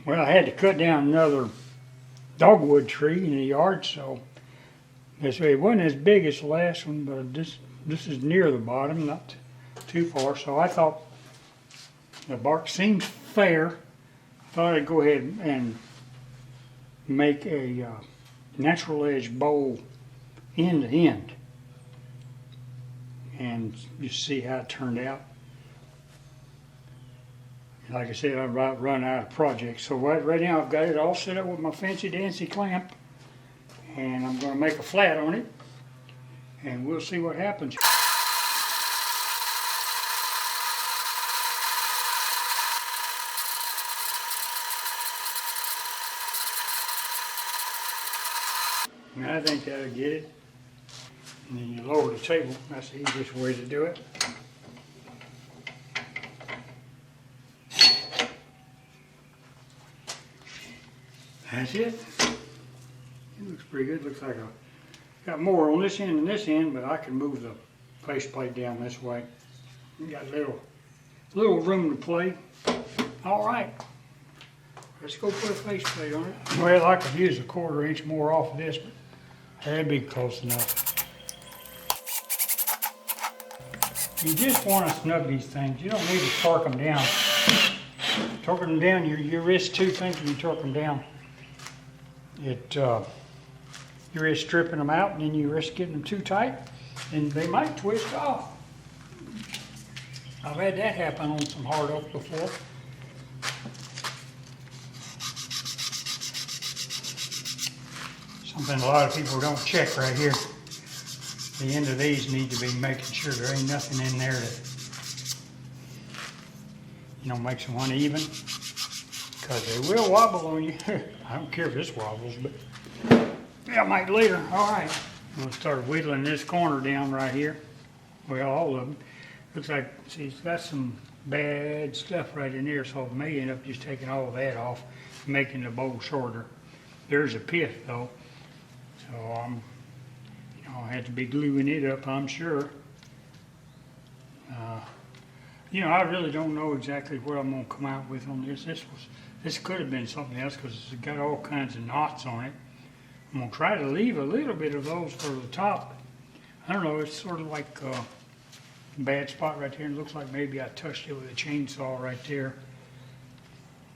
Well, I had to cut down another dogwood tree in the yard, so this way it wasn't as big as the last one, but this is near the bottom, not too far. So I thought the bark seems fair. I thought I'd go ahead and make a natural edge bowl end to end and just see how it turned out. Like I said, I've run out of projects. So right now I've got it all set up with my fancy dancy clamp, and I'm going to make a flat on it, and we'll see what happens. Now I think that'll get it. And then you lower the table. That's the easiest way to do it. That's it. It looks pretty good. Looks like I got more on this end than this end, but I can move the faceplate down this way. You got a little room to play. All right, let's go put a faceplate on it. Well, I could use a 1/4 inch more off of this, but that'd be close enough. You just want to snug these things. You don't need to torque them down. Torquing them down, you risk two things when you torque them down. You risk stripping them out, and then you risk getting them too tight, and they might twist off. I've had that happen on some hard oak before. Something a lot of people don't check right here. The end of these need to be making sure there ain't nothing in there that, makes them uneven, because they will wobble on you. I don't care if this wobbles, but yeah, I might later. All right, I'm gonna start whittling this corner down right here. Well, all of them. Looks like, see, it's got some bad stuff right in there, so I may end up just taking all of that off, making the bowl shorter. There's a pith though, so I'll have to be gluing it up, I'm sure. I really don't know exactly what I'm gonna come out with on this. This could have been something else because it's got all kinds of knots on it. I'm gonna try to leave a little bit of those for the top. I don't know, it's sort of like a bad spot right there. It looks like maybe I touched it with a chainsaw right there.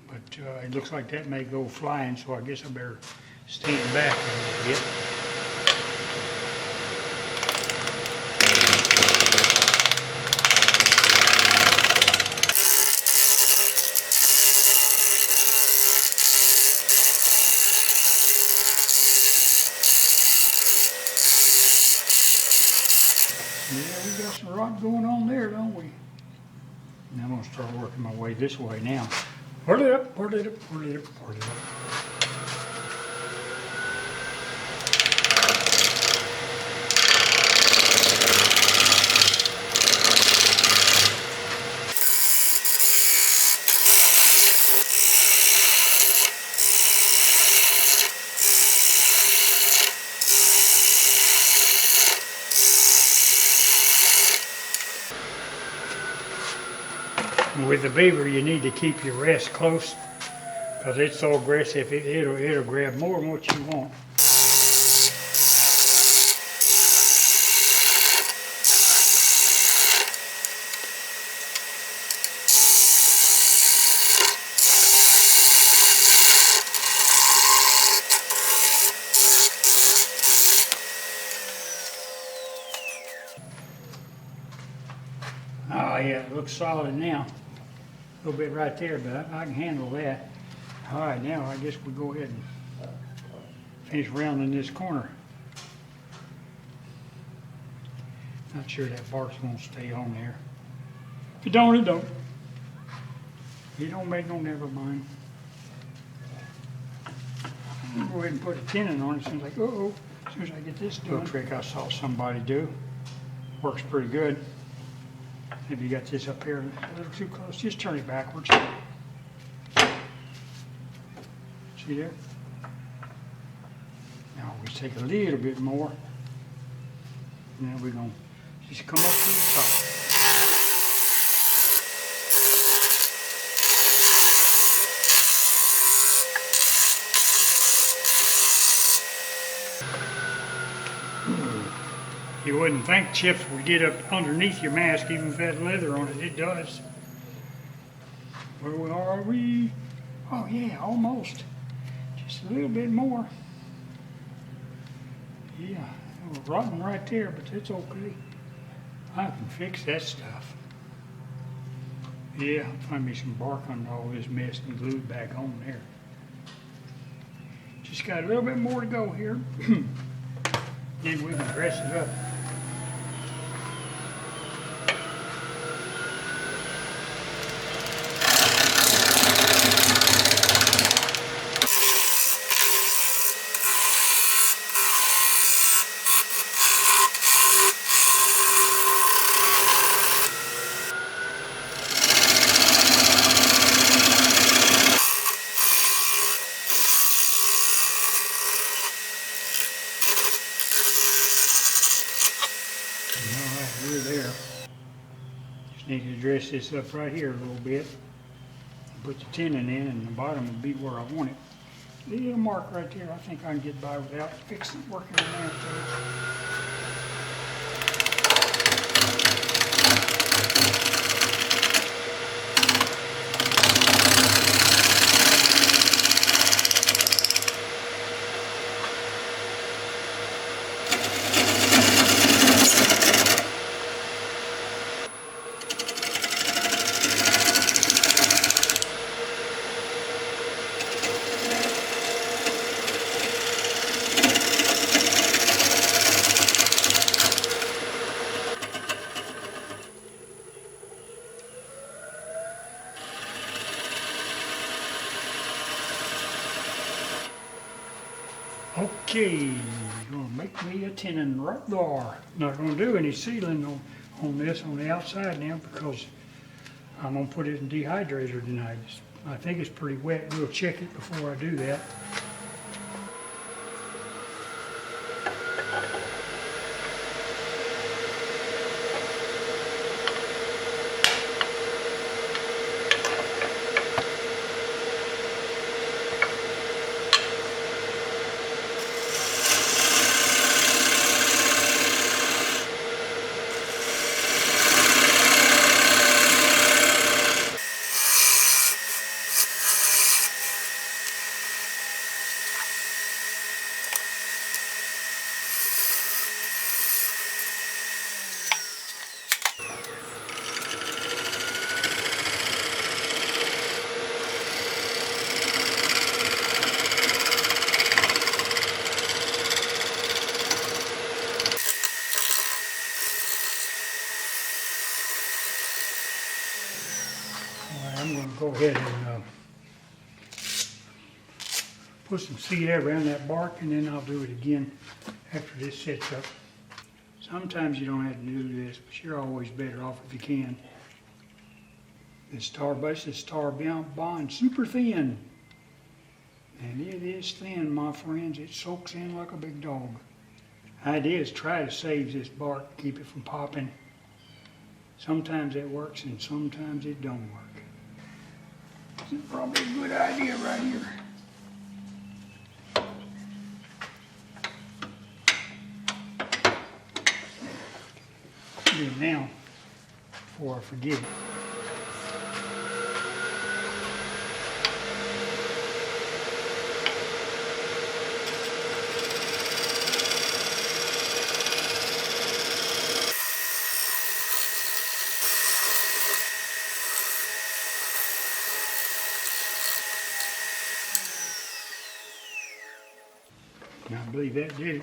But it looks like that may go flying, so I guess I better stand back a little bit. Yeah, we got some rock going on there, don't we? Now I'm going to start working my way this way now. Whirl it up, whirl it up, whirl it up, whirl it up. With the beaver, you need to keep your rest close because it's so aggressive. It'll grab more than what you want. Oh yeah, it looks solid now. A little bit right there, but I can handle that. All right, now I guess we go ahead and finish rounding this corner. Not sure that bark's gonna stay on there. If it don't, it don't. If it don't make no, never mind. I'm gonna go ahead and put a tenon on it. Seems like, uh-oh, as soon as I get this done. Little trick I saw somebody do. Works pretty good. Maybe you got this up here a little too close. Just turn it backwards. See there? Now we take a little bit more. And then we're going to just come up to the top. You wouldn't think chips would get up underneath your mask even if it had leather on it. It does. Where are we? Oh yeah, almost. Just a little bit more. Yeah, it was rotten right there, but it's okay. I can fix that stuff. Yeah, I'll find me some bark under all this mess and glue it back on there. Just got a little bit more to go here. Then we can dress it up. We're there. Just need to dress this up right here a little bit. Put the tenon in, and the bottom will be where I want it. Little mark right there. I think I can get by without fixing working on that first. Okay, gonna make me a tenon right there. Not gonna do any sealing on this on the outside now because I'm gonna put it in dehydrator tonight. I think it's pretty wet. We'll check it before I do that. I'm going to go ahead and put some seed around that bark, and then I'll do it again after this sets up. Sometimes you don't have to do this, but you're always better off if you can. This tar bus is tar bond super thin. And it is thin, my friends. It soaks in like a big dog. Idea is try to save this bark, keep it from popping. Sometimes it works and sometimes it don't work. This is probably a good idea right here. Do it now before I forget it. I believe that did it.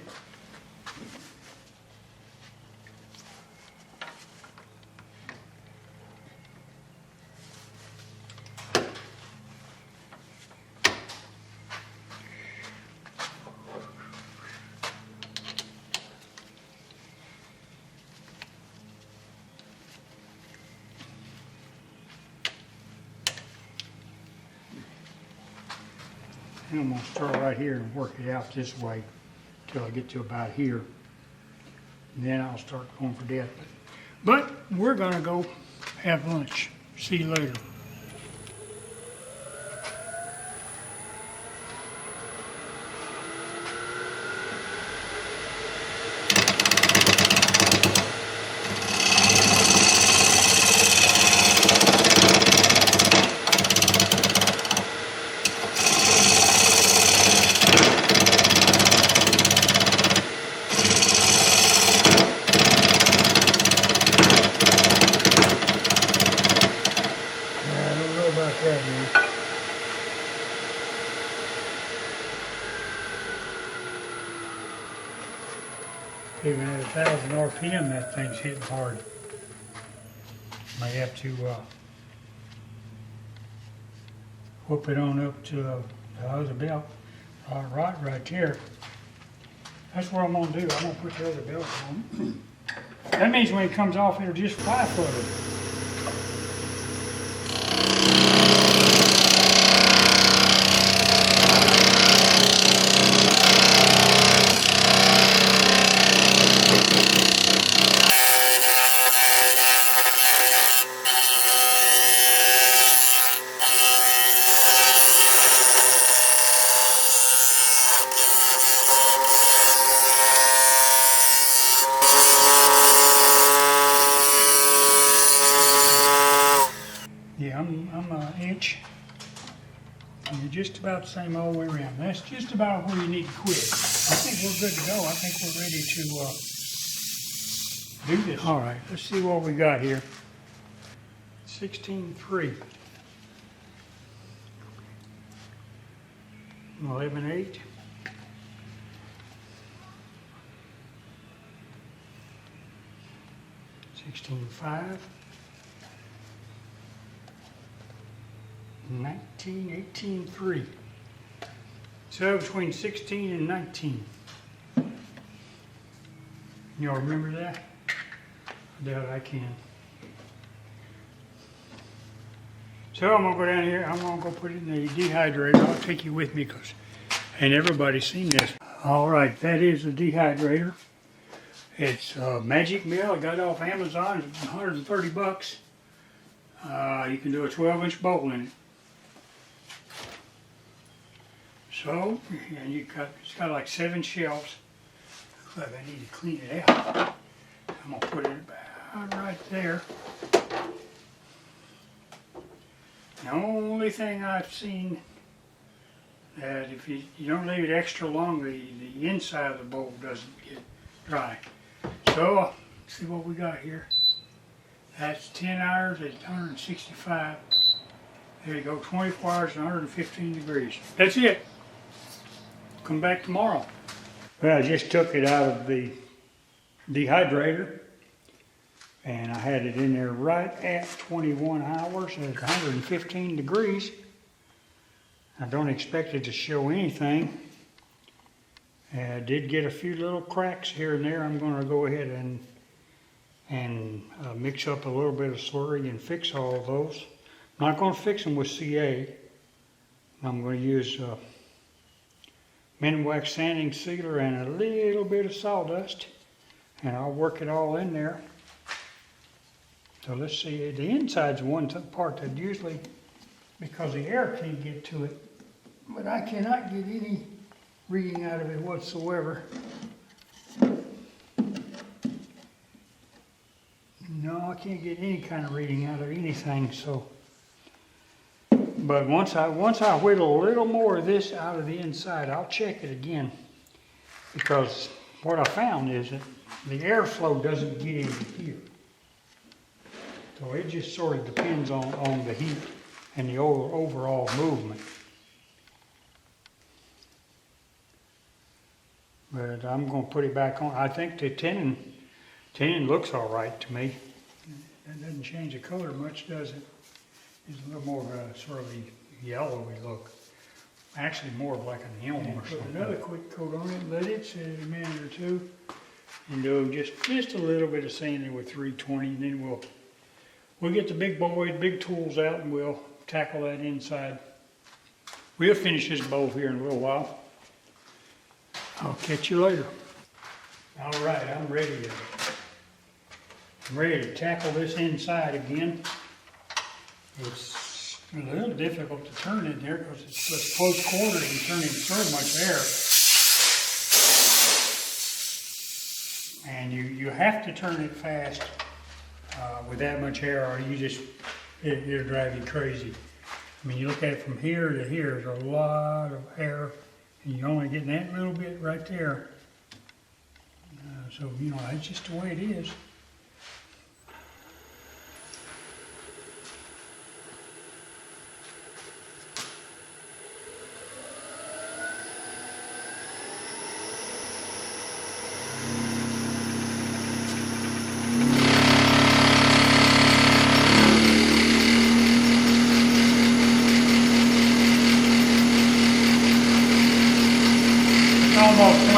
And I'm going to start right here and work it out this way till I get to about here. And then I'll start going for that. But we're going to go have lunch. See you later. Even at 1,000 RPM, that thing's hitting hard. May have to whoop it on up to the other belt. Right there. That's what I'm gonna do. I'm gonna put the other belt on. That means when it comes off, it'll just fly flutter. Yeah, I'm an inch. And you're just about the same all the way around. That's just about where you need to quit. I think we're good to go. I think we're ready to do this. All right, let's see what we got here. 16.3. 11.8. 16.5. 19, 18.3. So between 16 and 19. Y'all remember that? I doubt I can. So I'm gonna go down here. I'm gonna go put it in the dehydrator. I'll take you with me because ain't everybody seen this. All right, that is the dehydrator. It's a Magic Mill. I got it off Amazon. It's 130 bucks. You can do a 12-inch bowl in it. So, and it's got like 7 shelves. Looks like I need to clean it out. I'm gonna put it about right there. The only thing I've seen that if you don't leave it extra long, the inside of the bowl doesn't get dry. So, let's see what we got here. That's 10 hours at 165. There you go, 24 hours and 115 degrees. That's it. Come back tomorrow. Well, I just took it out of the dehydrator and I had it in there right at 21 hours at 115 degrees. I don't expect it to show anything. I did get a few little cracks here and there. I'm going to go ahead and mix up a little bit of slurry and fix all of those. I'm not going to fix them with CA. I'm going to use Minwax sanding sealer and a little bit of sawdust, and I'll work it all in there. So let's see, the inside's one part that usually, because the air can't get to it, but I cannot get any reading out of it whatsoever. No, I can't get any kind of reading out of anything, so. But once I whittle a little more of this out of the inside, I'll check it again. Because what I found is that the airflow doesn't get into here. So it just sort of depends on the heat and the overall movement. But I'm going to put it back on. I think the tenon looks all right to me. That doesn't change the color much, does it? It's a little more of a sort of a yellowy look. Actually more of like an elm or something. Put another quick coat on it, let it sit a minute or two, and do just a little bit of sanding with 320, and then we'll get the big tools out and we'll tackle that inside. We'll finish this bowl here in a little while. I'll catch you later. All right, I'm ready to tackle this inside again. It's a little difficult to turn in there because it's close quarters and turning so much air. And you have to turn it fast with that much air, or it'll drive you crazy. I mean, you look at it from here to here, there's a lot of air, and you're only getting that little bit right there. So, that's just the way it is.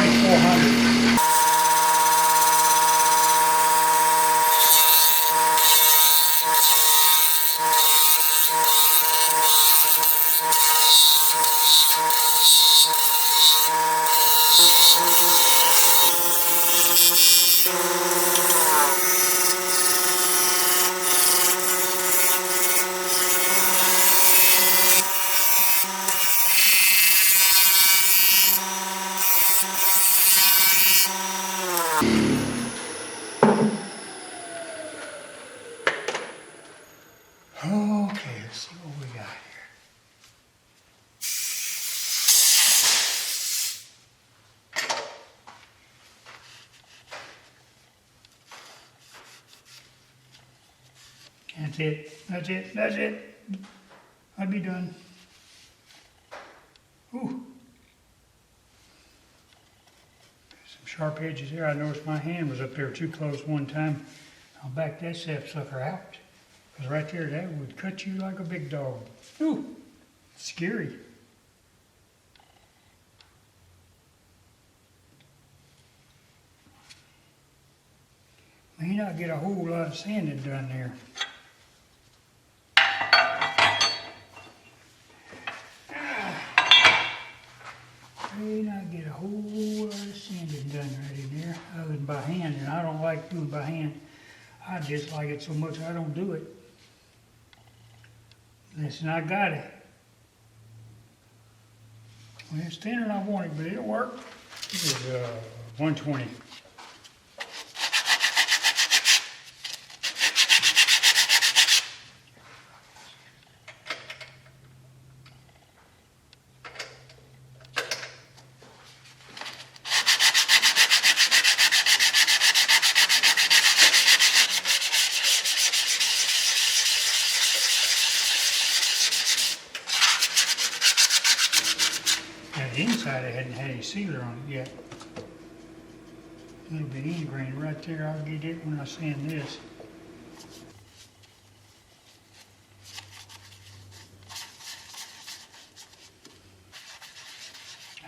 2400. Okay, let's see what we got here. That's it, that's it, that's it. I'll be done. Ooh. Some sharp edges here. I noticed my hand was up there too close one time. I'll back that sapsucker out. Because right there, that would cut you like a big dog. Ooh, scary. May not get a whole lot of sanding done there. May not get a whole lot of sanding done right in there, other than by hand, and I don't like doing by hand. I just like it so much I don't do it. Listen, I got it. Well, it's thinner than I wanted, but it'll work. This is 120. The inside I hadn't had any sealer on it yet. A little bit ingrained right there. I'll get it when I sand this.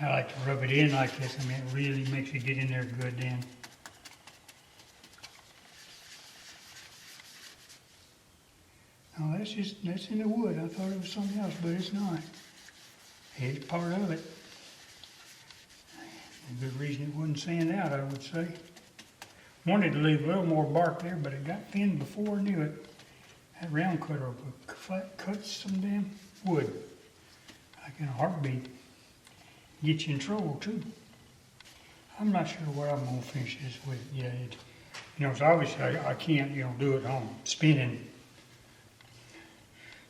I like to rub it in like this. I mean, it really makes it get in there good then. No, that's in the wood. I thought it was something else, but it's not. It's part of it. A good reason it wouldn't sand out, I would say. Wanted to leave a little more bark there, but it got thinned before I knew it. That round cutter cuts some damn wood. Like in a heartbeat. Get you in trouble too. I'm not sure what I'm gonna finish this with yet. It's obviously I can't, do it on spinning.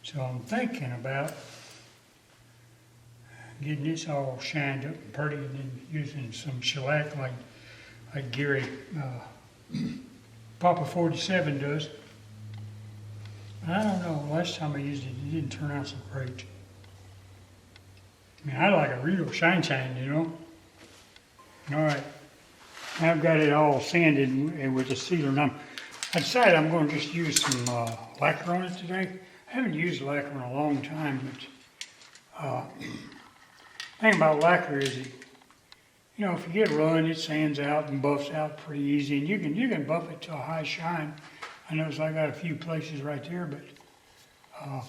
So I'm thinking about getting this all shined up and pretty, and then using some shellac like Gary Papa 47 does. But I don't know, last time I used it, it didn't turn out so great. I mean, I like a real shine, All right, I've got it all sanded with the sealer, and I decided I'm going to just use some lacquer on it today. I haven't used lacquer in a long time, but the thing about lacquer is, if you get run, it sands out and buffs out pretty easy, and you can buff it to a high shine. I notice I got a few places right there, but I'm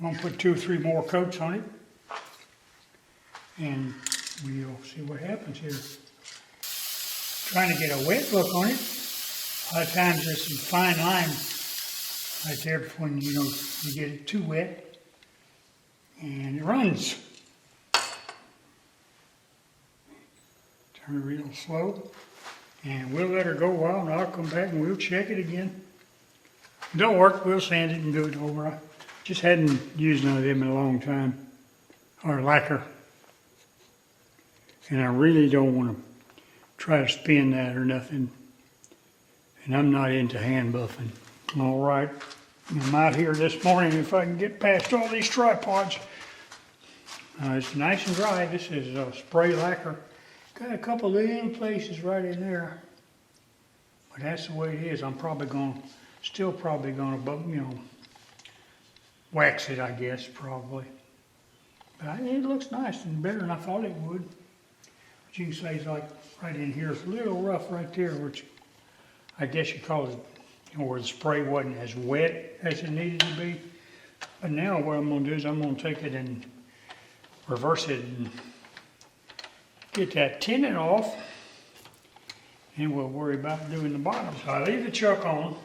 gonna put 2 or 3 more coats on it, and we'll see what happens here. Trying to get a wet look on it. A lot of times there's some fine line right there when you get it too wet. And it runs. Turn it real slow. And we'll let her go a while, and I'll come back and we'll check it again. If it don't work, we'll sand it and do it over. I just hadn't used none of them in a long time. Or lacquer. And I really don't want to try to spin that or nothing. And I'm not into hand buffing. All right. I'm out here this morning if I can get past all these tripods. It's nice and dry. This is spray lacquer. Got a couple little places right in there. But that's the way it is. I'm still probably gonna, wax it, I guess, probably. But it looks nice and better than I thought it would. you can say it's like right in here. It's a little rough right there, which I guess you call it, where the spray wasn't as wet as it needed to be. But now what I'm gonna do is I'm gonna take it and reverse it and get that tenon off, and we'll worry about doing the bottom. So I leave the chuck on.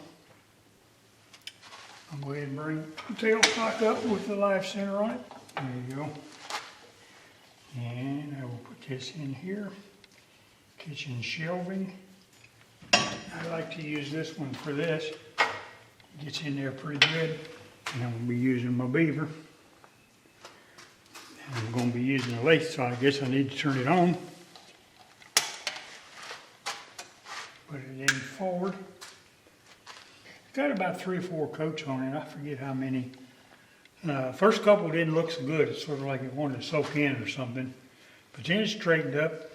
I'll go ahead and bring the tail cock up with the live center on it. There you go. And I will put this in here. Kitchen shelving. I like to use this one for this. It gets in there pretty good. And I'm going to be using my Beaver. And I'm going to be using the lathe, so I guess I need to turn it on. Put it in forward. It's got about 3 or 4 coats on it. I forget how many. First couple didn't look so good. It's sort of like it wanted to soak in or something. But then it straightened up.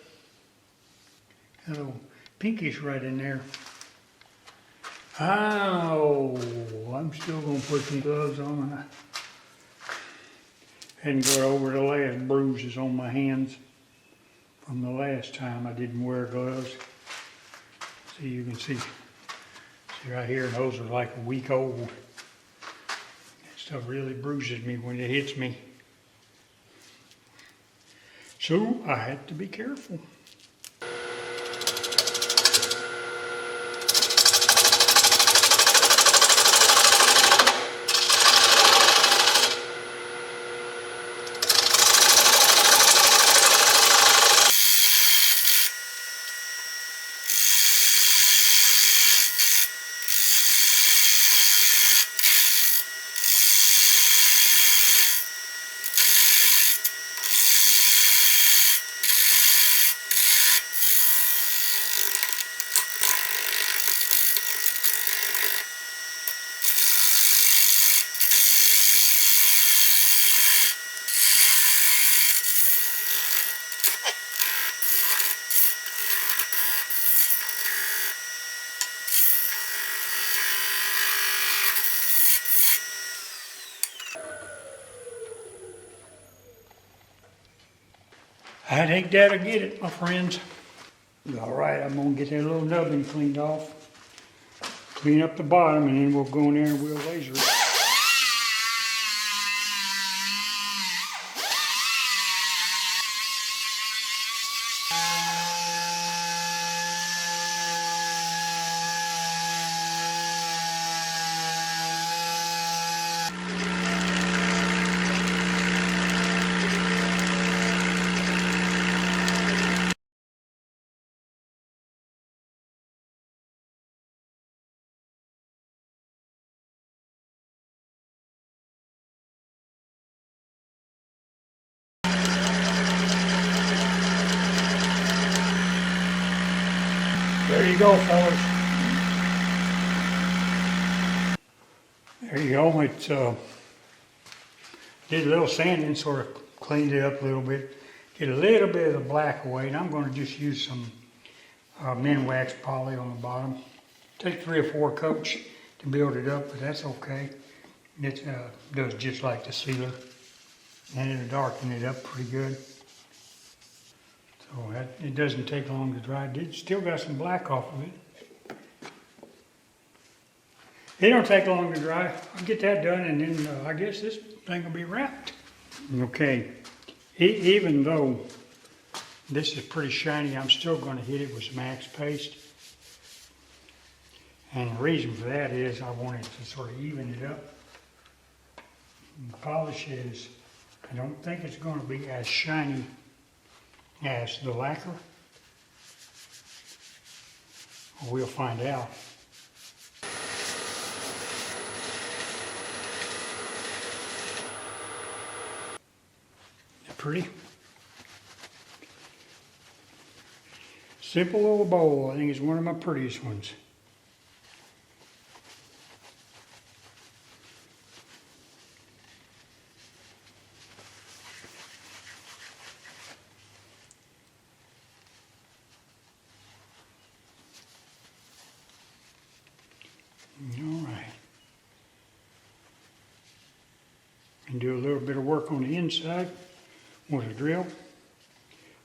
A little pinkish right in there. Oh, I'm still going to put some gloves on. I hadn't got over the last bruises on my hands from the last time I didn't wear gloves. See, you can see right here, those are like a week old. That stuff really bruises me when it hits me. So I had to be careful. I think that'll get it, my friends. All right, I'm gonna get that little nubbin cleaned off. Clean up the bottom, and then we'll go in there and we'll laser it. There you go, fellas. There you go. It's did a little sanding, sort of cleaned it up a little bit. Get a little bit of the black away, and I'm going to just use some min wax poly on the bottom. Take 3 or 4 coats to build it up, but that's okay. It does just like the sealer, and it'll darken it up pretty good. So it doesn't take long to dry. It still got some black off of it. It don't take long to dry. I'll get that done, and then I guess this thing will be wrapped. Okay, even though this is pretty shiny, I'm still going to hit it with some Axe paste. And the reason for that is I want it to sort of even it up. And the polish is, I don't think it's going to be as shiny as the lacquer. We'll find out. Pretty. Simple little bowl. I think it's one of my prettiest ones. All right. And do a little bit of work on the inside with a drill.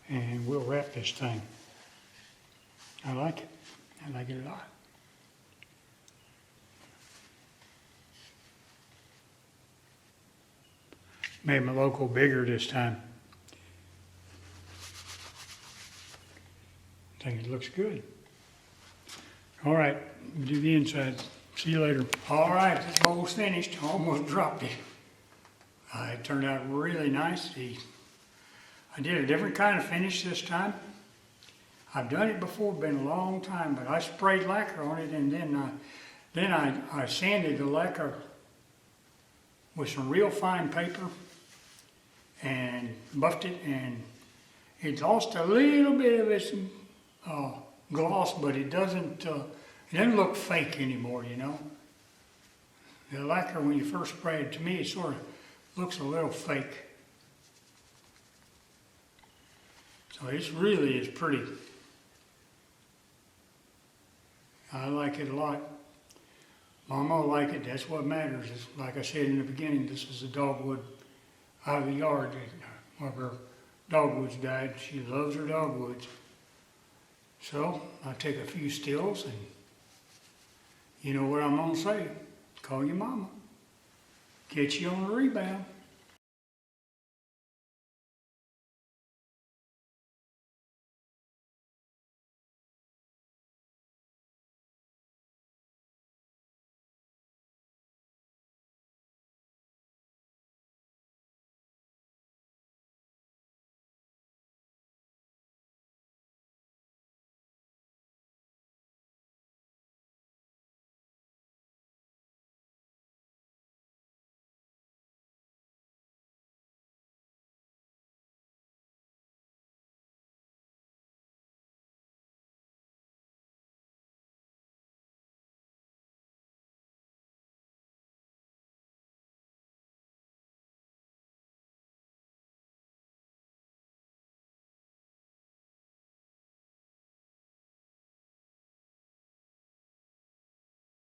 and we'll wrap this thing. I like it. I like it a lot. Made my local bigger this time. I think it looks good. All right, we'll do the inside. See you later. All right, this bowl's finished. Almost dropped it. It turned out really nice. I did a different kind of finish this time. I've done it before, been a long time, but I sprayed lacquer on it, and then I sanded the lacquer with some real fine paper and buffed it, and it lost a little bit of its gloss, but it doesn't look fake anymore, you know. The lacquer, when you first spray it, to me, it sort of looks a little fake. So it really is pretty. I like it a lot. Mama will like it. That's what matters. It's, like I said in the beginning, this is a dogwood out of the yard. One of her dogwoods died. She loves her dogwoods. So I take a few stills, and you know what I'm going to say. Call your mama. Get you on the rebound.